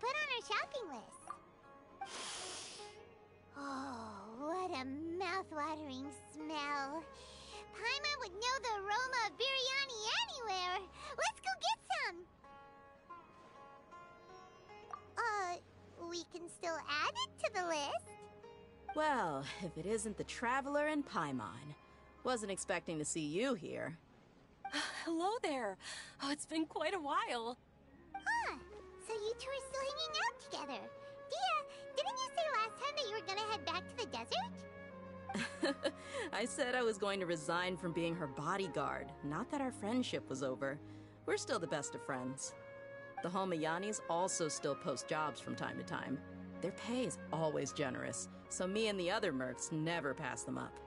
put on our shopping list. Oh, what a mouth-watering smell. Paimon would know the aroma of biryani anywhere. Let's go get some. We can still add it to the list. Well, if it isn't the Traveler and Paimon. Wasn't expecting to see you here. Hello there. Oh, it's been quite a while. Huh. So you two are still hanging out together. Dia, didn't you say last time that you were gonna head back to the desert? I said I was going to resign from being her bodyguard, not that our friendship was over. We're still the best of friends. The Homayanis also still post jobs from time to time. Their pay is always generous, so me and the other mercs never pass them up.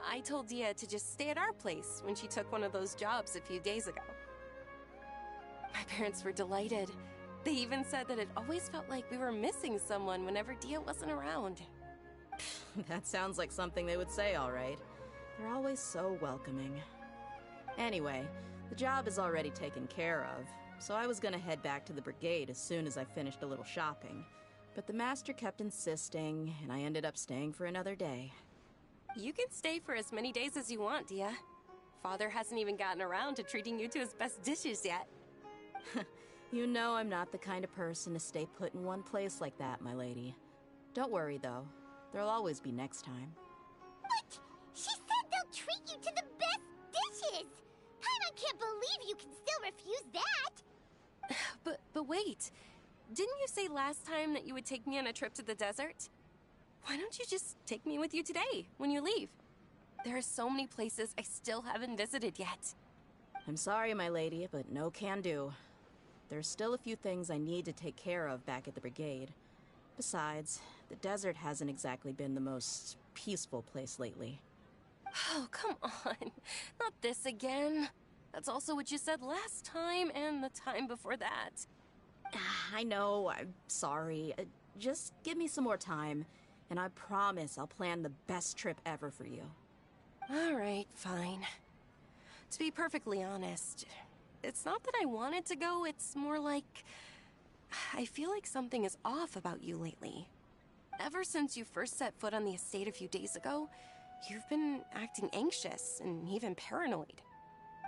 I told Dia to just stay at our place when she took one of those jobs a few days ago. My parents were delighted. They even said that it always felt like we were missing someone whenever Dia wasn't around. That sounds like something they would say, all right. They're always so welcoming. Anyway, the job is already taken care of, so I was gonna head back to the brigade as soon as I finished a little shopping. But the master kept insisting, and I ended up staying for another day. You can stay for as many days as you want, Dia. Father hasn't even gotten around to treating you to his best dishes yet. You know I'm not the kind of person to stay put in one place like that, my lady. Don't worry, though. There'll always be next time. But she said they'll treat you to the best dishes! Paimon can't believe you can still refuse that! But wait. Didn't you say last time that you would take me on a trip to the desert? Why don't you just take me with you today, when you leave? There are so many places I still haven't visited yet. I'm sorry, my lady, but no can do. There's still a few things I need to take care of back at the brigade. Besides, the desert hasn't exactly been the most peaceful place lately. Oh, come on. Not this again. That's also what you said last time and the time before that. I know, I'm sorry. Just give me some more time, and I promise I'll plan the best trip ever for you. All right, fine. To be perfectly honest, it's not that I wanted to go, it's more like I feel like something is off about you lately. Ever since you first set foot on the estate a few days ago, you've been acting anxious and even paranoid.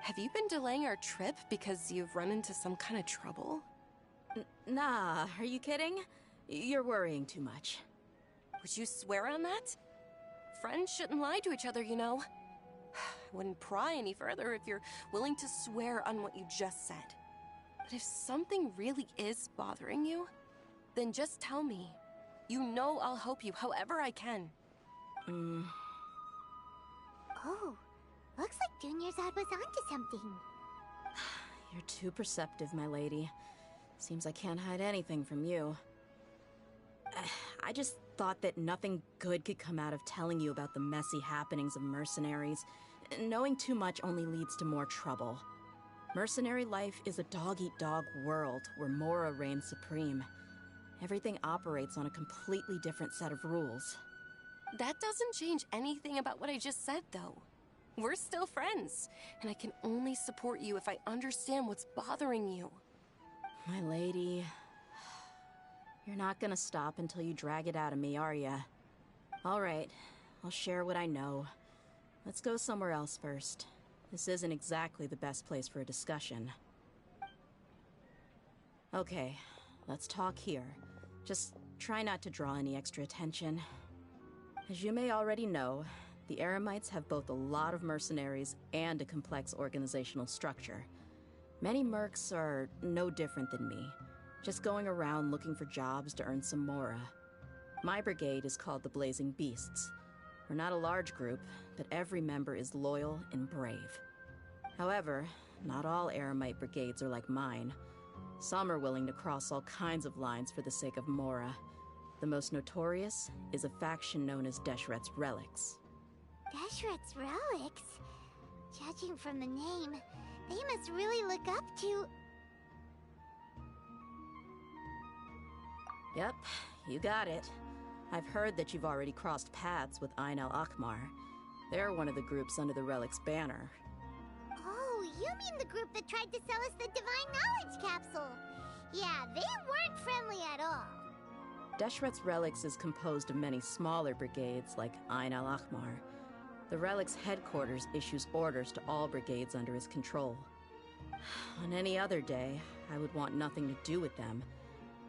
Have you been delaying our trip because you've run into some kind of trouble? Nah, are you kidding? You're worrying too much. Would you swear on that? Friends shouldn't lie to each other, you know. I wouldn't pry any further if you're willing to swear on what you just said. But if something really is bothering you, then just tell me. You know I'll help you however I can. Oh, looks like Junior's-Odd was onto something. You're too perceptive, my lady. Seems I can't hide anything from you. I just thought that nothing good could come out of telling you about the messy happenings of mercenaries. Knowing too much only leads to more trouble. Mercenary life is a dog-eat-dog world where Mora reigns supreme. Everything operates on a completely different set of rules. That doesn't change anything about what I just said, though. We're still friends, and I can only support you if I understand what's bothering you. My lady, you're not gonna stop until you drag it out of me, are ya? All right, I'll share what I know. Let's go somewhere else first. This isn't exactly the best place for a discussion. Okay, let's talk here. Just try not to draw any extra attention. As you may already know, the Eremites have both a lot of mercenaries and a complex organizational structure. Many mercs are no different than me, just going around looking for jobs to earn some mora. My brigade is called the Blazing Beasts. We're not a large group, but every member is loyal and brave. However, not all Eremite brigades are like mine. Some are willing to cross all kinds of lines for the sake of mora. The most notorious is a faction known as Deshret's Relics. Deshret's Relics? Judging from the name, they must really look up to... Yep, you got it. I've heard that you've already crossed paths with Ain al-Akmar. They're one of the groups under the Relic's banner. Oh, you mean the group that tried to sell us the Divine Knowledge Capsule? Yeah, they weren't friendly at all. Deshret's Relics is composed of many smaller brigades like Ain al-Ahmar. The Relic's headquarters issues orders to all brigades under his control. On any other day, I would want nothing to do with them.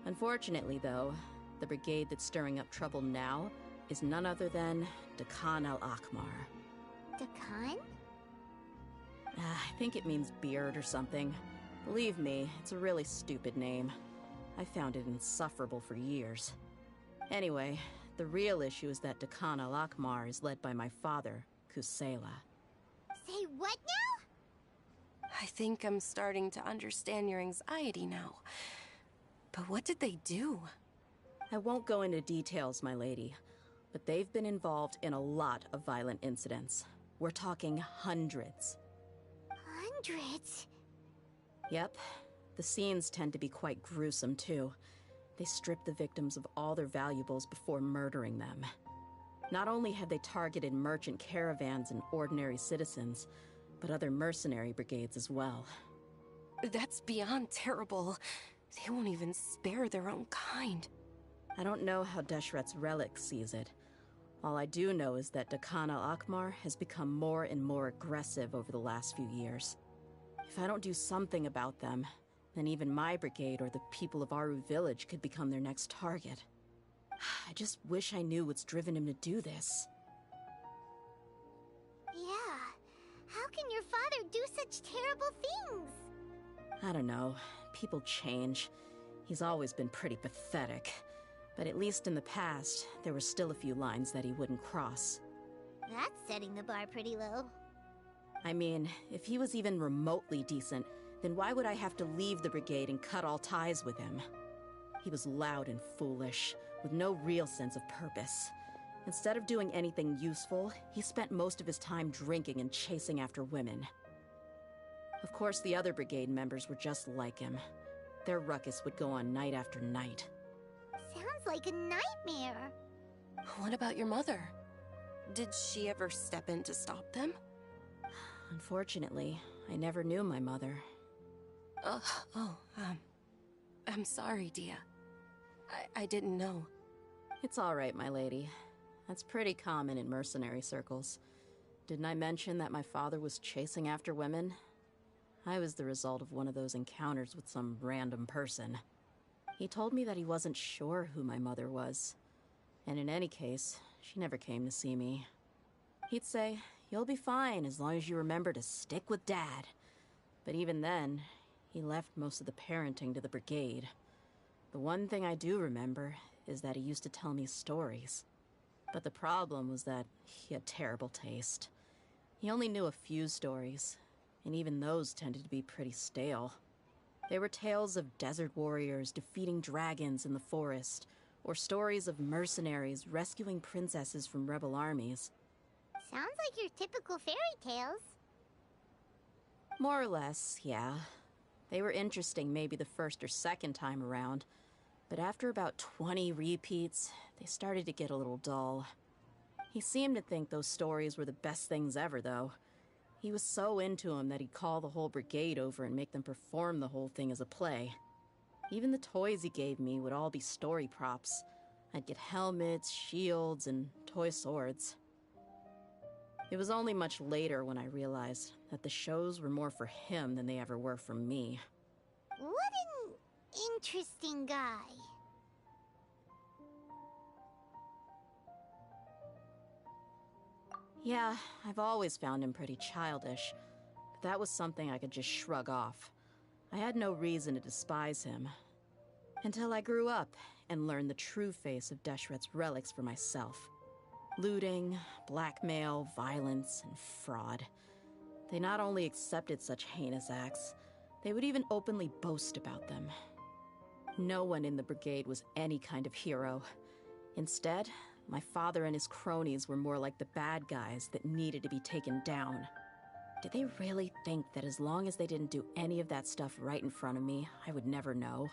Unfortunately, though, the brigade that's stirring up trouble now is none other than Dakan al-Ahmar. Dakan? I think it means beard or something. Believe me, it's a really stupid name. I found it insufferable for years. Anyway, the real issue is that Dakan al-Ahmar is led by my father, Kusela. Say what now? I think I'm starting to understand your anxiety now. But what did they do? I won't go into details, my lady, but they've been involved in a lot of violent incidents. We're talking hundreds. Hundreds? Yep. The scenes tend to be quite gruesome, too. They strip the victims of all their valuables before murdering them. Not only have they targeted merchant caravans and ordinary citizens, but other mercenary brigades as well. That's beyond terrible. They won't even spare their own kind. I don't know how Deshret's Relic sees it. All I do know is that Dakan al-Ahmar has become more and more aggressive over the last few years. If I don't do something about them, then even my brigade or the people of Aru village could become their next target. I just wish I knew what's driven him to do this. Yeah. How can your father do such terrible things? I don't know. People change. He's always been pretty pathetic. But at least in the past, there were still a few lines that he wouldn't cross. That's setting the bar pretty low. I mean, if he was even remotely decent, then why would I have to leave the brigade and cut all ties with him? He was loud and foolish, with no real sense of purpose. Instead of doing anything useful, he spent most of his time drinking and chasing after women. Of course, the other brigade members were just like him. Their ruckus would go on night after night. Sounds like a nightmare. What about your mother? Did she ever step in to stop them? Unfortunately, I never knew my mother. I'm sorry, Dia. I didn't know. It's all right, my lady. That's pretty common in mercenary circles. Didn't I mention that my father was chasing after women? I was the result of one of those encounters with some random person. He told me that he wasn't sure who my mother was. And in any case, she never came to see me. He'd say, "You'll be fine as long as you remember to stick with Dad." But even then, he left most of the parenting to the brigade. The one thing I do remember is that he used to tell me stories. But the problem was that he had terrible taste. He only knew a few stories, and even those tended to be pretty stale. They were tales of desert warriors defeating dragons in the forest, or stories of mercenaries rescuing princesses from rebel armies. Sounds like your typical fairy tales. More or less, yeah. They were interesting maybe the first or second time around, but after about 20 repeats, they started to get a little dull. He seemed to think those stories were the best things ever, though. He was so into them that he'd call the whole brigade over and make them perform the whole thing as a play. Even the toys he gave me would all be story props. I'd get helmets, shields, and toy swords. It was only much later when I realized that the shows were more for him than they ever were for me. What an interesting guy. Yeah, I've always found him pretty childish, but that was something I could just shrug off. I had no reason to despise him. Until I grew up and learned the true face of Deshret's Relics for myself. Looting, blackmail, violence, and fraud. They not only accepted such heinous acts, they would even openly boast about them. No one in the brigade was any kind of hero. Instead, my father and his cronies were more like the bad guys that needed to be taken down. Did they really think that as long as they didn't do any of that stuff right in front of me, I would never know?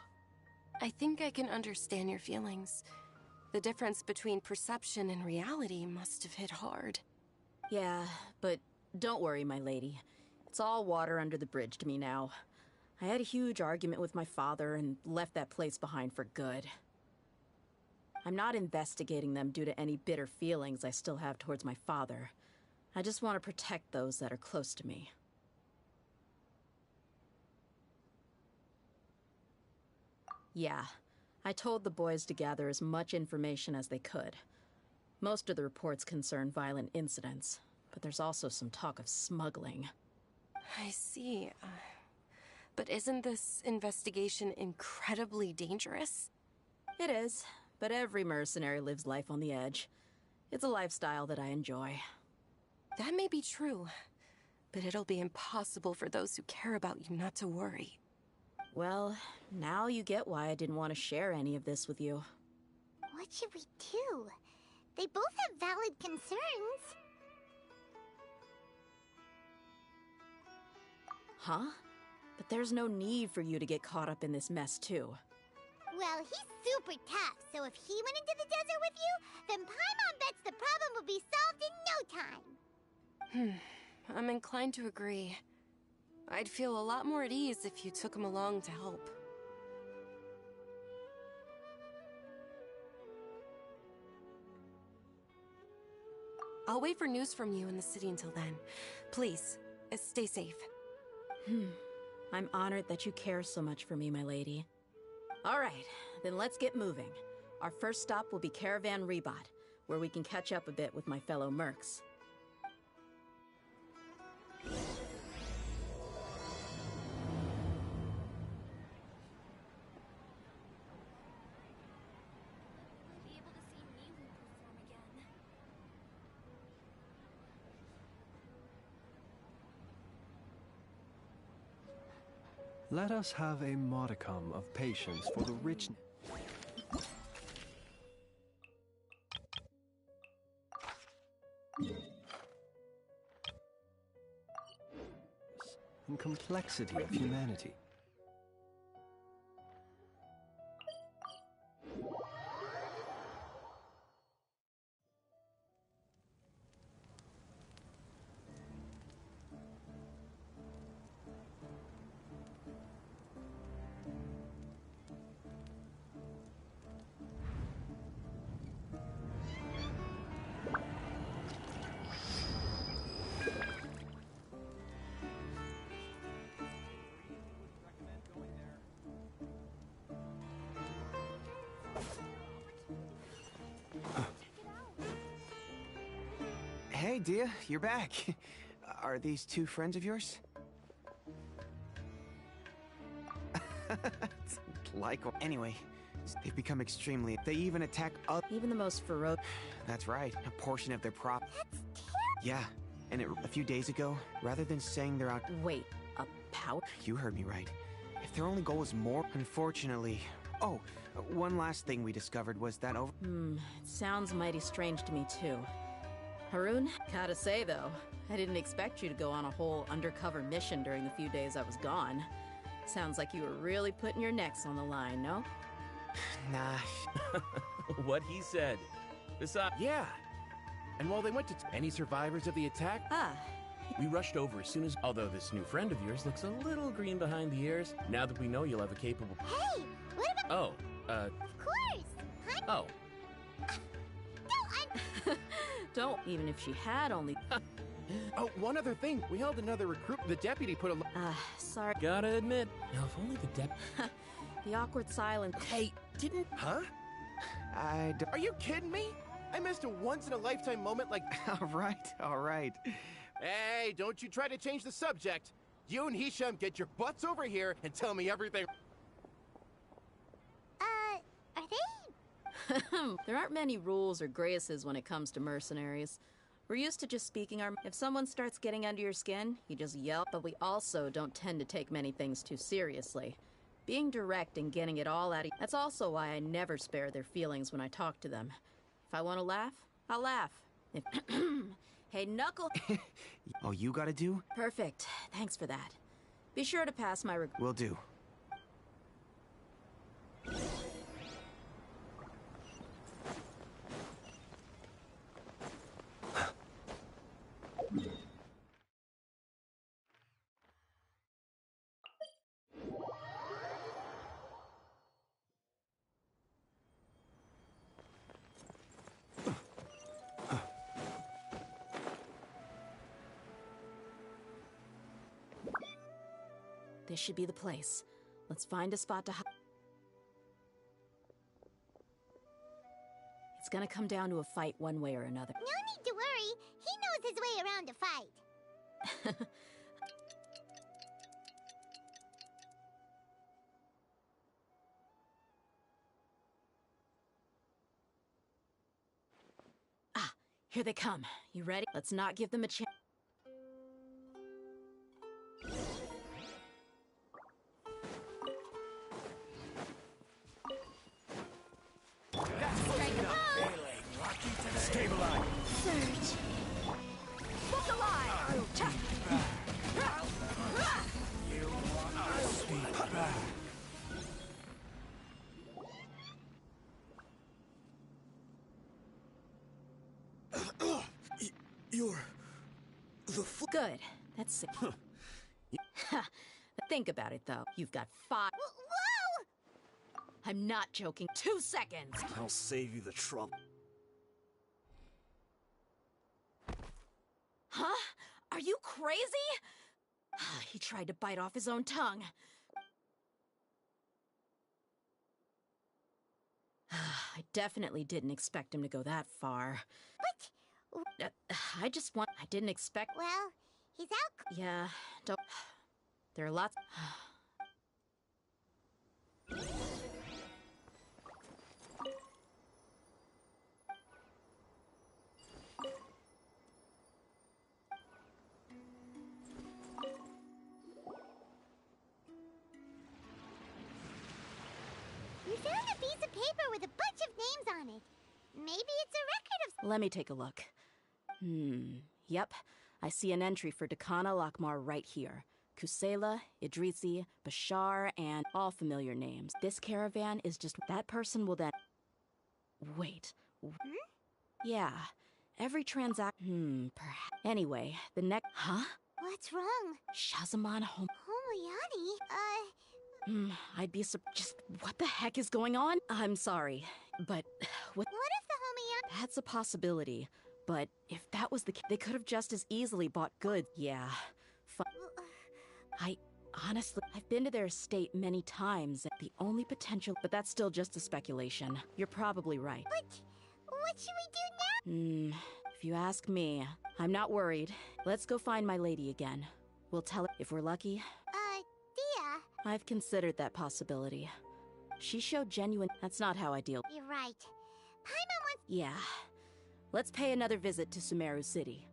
I think I can understand your feelings. The difference between perception and reality must have hit hard. Yeah, but don't worry, my lady. It's all water under the bridge to me now. I had a huge argument with my father and left that place behind for good. I'm not investigating them due to any bitter feelings I still have towards my father. I just want to protect those that are close to me. Yeah, I told the boys to gather as much information as they could. Most of the reports concern violent incidents, but there's also some talk of smuggling. I see. But isn't this investigation incredibly dangerous? It is, but every mercenary lives life on the edge. It's a lifestyle that I enjoy. That may be true, but it'll be impossible for those who care about you not to worry. Well, now you get why I didn't want to share any of this with you. What should we do? They both have valid concerns. Huh? But there's no need for you to get caught up in this mess, too. Well, he's super tough, so if he went into the desert with you, then Paimon bets the problem will be solved in no time. I'm inclined to agree. I'd feel a lot more at ease if you took him along to help. I'll wait for news from you in the city until then. Please, stay safe. I'm honored that you care so much for me, my lady. All right, then let's get moving. Our first stop will be Caravan Rebot, where we can catch up a bit with my fellow mercs. Let us have a modicum of patience for the rich... and complexity of humanity. Hey, Dia, you're back. Are these two friends of yours? Anyway, they've become extremely... They even attack us. Even the most ferocious... That's right, a portion of their prop... Yeah, and a few days ago, rather than saying they're out... Wait, a pout? You heard me right. If their only goal is more... Unfortunately... Oh, one last thing we discovered was that over... It sounds mighty strange to me, too. Haroon, gotta say, though, I didn't expect you to go on a whole undercover mission during the few days I was gone. Sounds like you were really putting your necks on the line, no? Nah. What he said. Besides, yeah. And while they went to any survivors of the attack, we rushed over as soon as... Although this new friend of yours looks a little green behind the ears, now that we know you'll have a capable... Hey, what about... Of course! Oh. No, Don't, even if she had only... Oh, one other thing. We held another recruit. The deputy put a... sorry. Gotta admit. Now, if only the The awkward silence. Hey, didn't... Huh? I don't... Are you kidding me? I missed a once-in-a-lifetime moment like... All right. Hey, don't you try to change the subject. You and Hisham get your butts over here and tell me everything. are they... There aren't many rules or graces when it comes to mercenaries. We're used to just speaking our... If someone starts getting under your skin, you just yell, but we also don't tend to take many things too seriously. Being direct and getting it all out of... That's also why I never spare their feelings when I talk to them. If I want to laugh, I'll laugh. If... Hey, Knuckle... Oh, you gotta do? Perfect. Thanks for that. Be sure to pass my... Will do. This should be the place. Let's find a spot to hide. It's gonna come down to a fight one way or another. No need to worry. He knows his way around a fight. Ah, here they come. You ready? Let's not give them a chance. Stabilize. Surge. Look alive! You want to speak back. You're the Good. That's sick. Think about it, though. You've got 5. Whoa! I'm not joking. 2 seconds. I'll save you the trouble. Huh? Are you crazy? He tried to bite off his own tongue. I definitely didn't expect him to go that far. What? I didn't expect. Well, he's out. Yeah, don't. There are lots. You found a piece of paper with a bunch of names on it. Maybe it's a record of... Let me take a look. Yep. I see an entry for Dakana Lakmar right here. Kusela, Idrisi, Bashar, and all familiar names. This caravan is just... That person will then... Wait. Yeah. Every perhaps... Anyway, the next... Huh? What's wrong? Shazamon Home... Homoyani? I'd be just... What the heck is going on? I'm sorry, but... What if the Homoyani... That's a possibility. But if that was the case, they could have just as easily bought goods. Yeah. Honestly, I've been to their estate many times. The only potential... But that's still just a speculation. You're probably right. But what should we do now? If you ask me, I'm not worried. Let's go find my lady again. We'll tell her if we're lucky. Dia. I've considered that possibility. She showed genuine... That's not how I deal... You're right. Paimon wants... Yeah. Let's pay another visit to Sumeru City.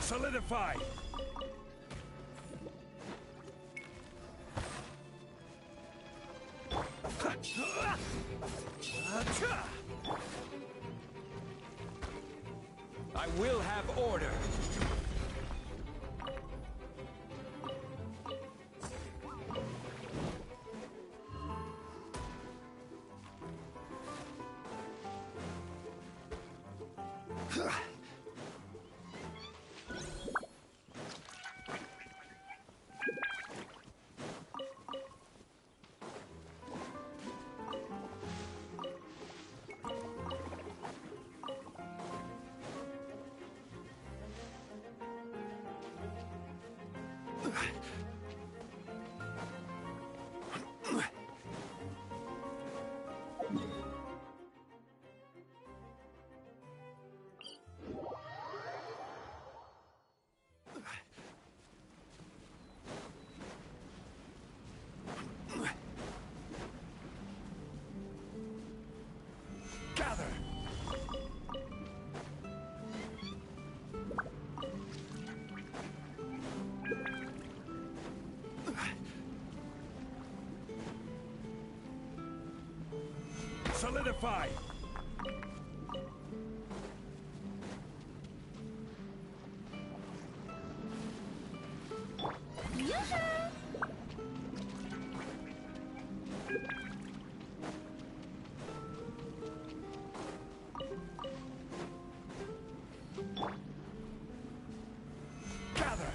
Solidify! I will have order. Gather! Solidify! Gather!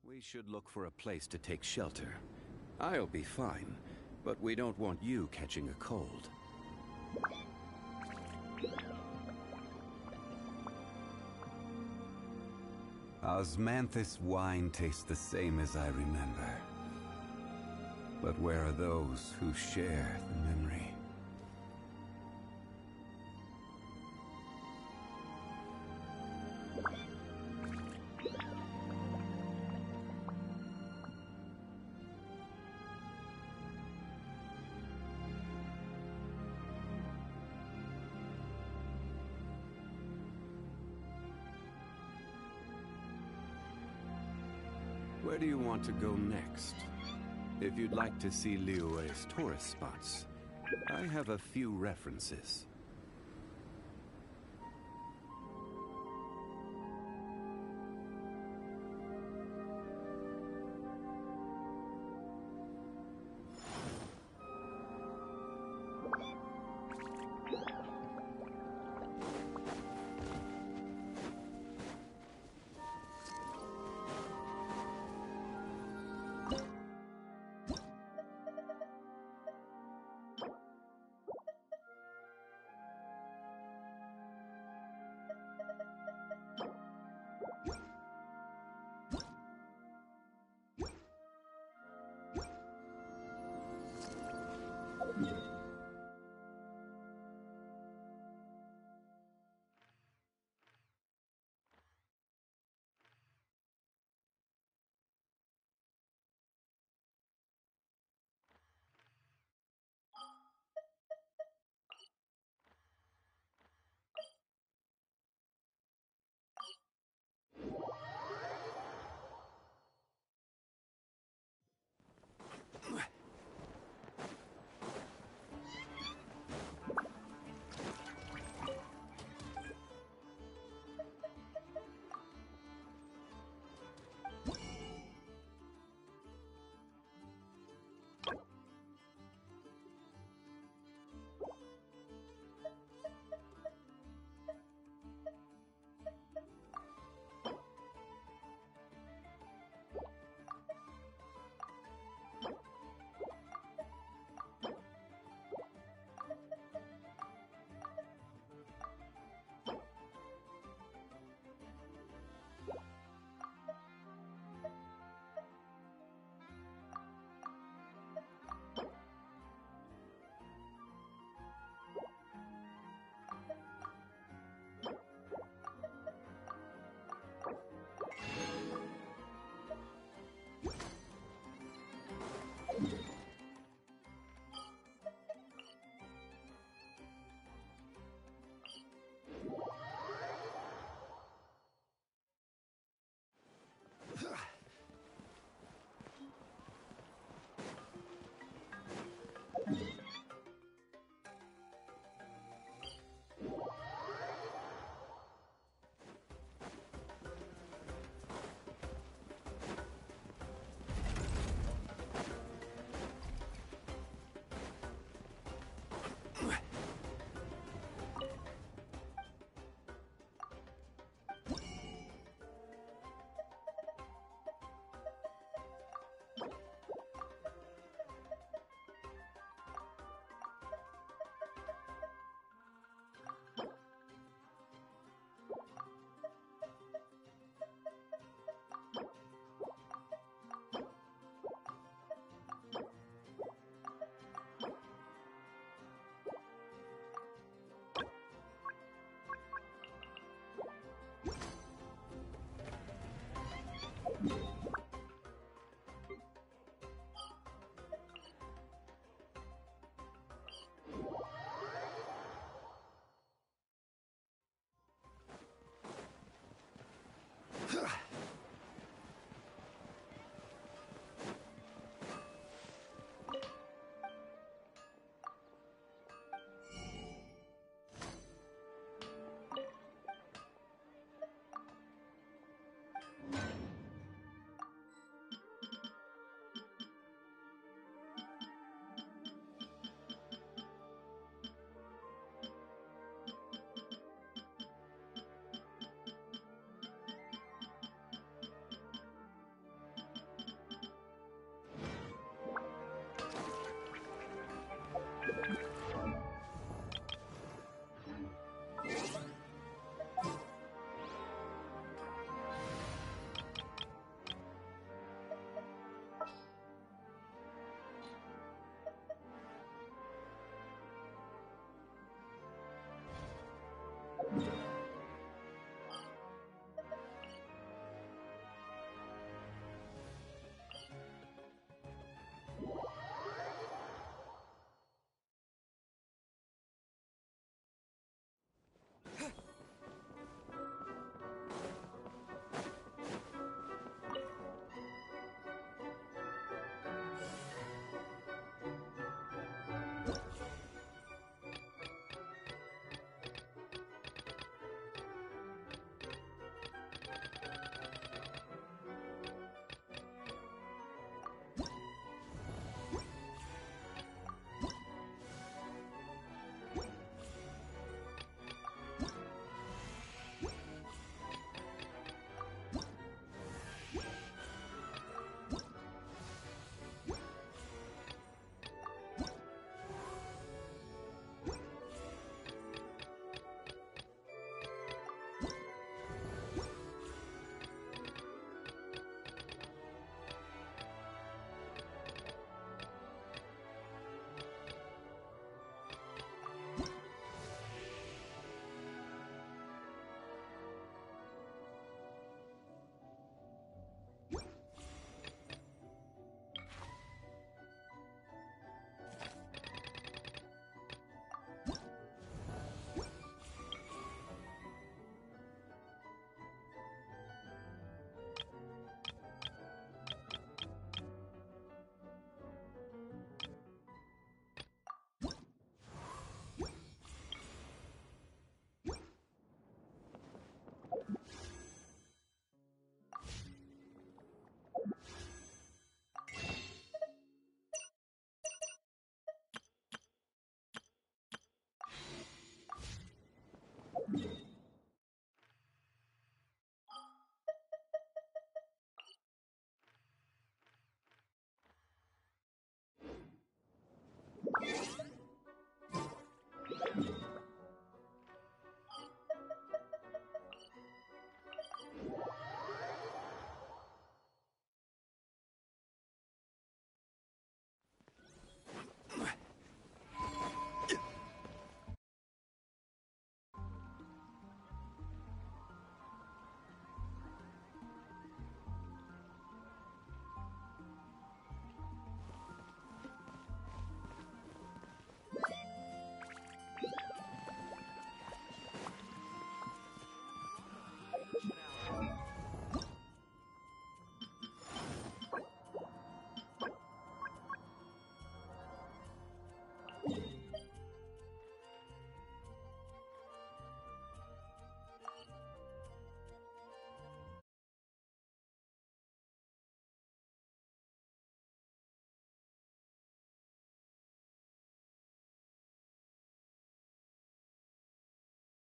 We should look for a place to take shelter. I'll be fine, but we don't want you catching a cold. Osmanthus wine tastes the same as I remember. But where are those who share the memory? Where do you want to go next? If you'd like to see Liyue's tourist spots, I have a few references.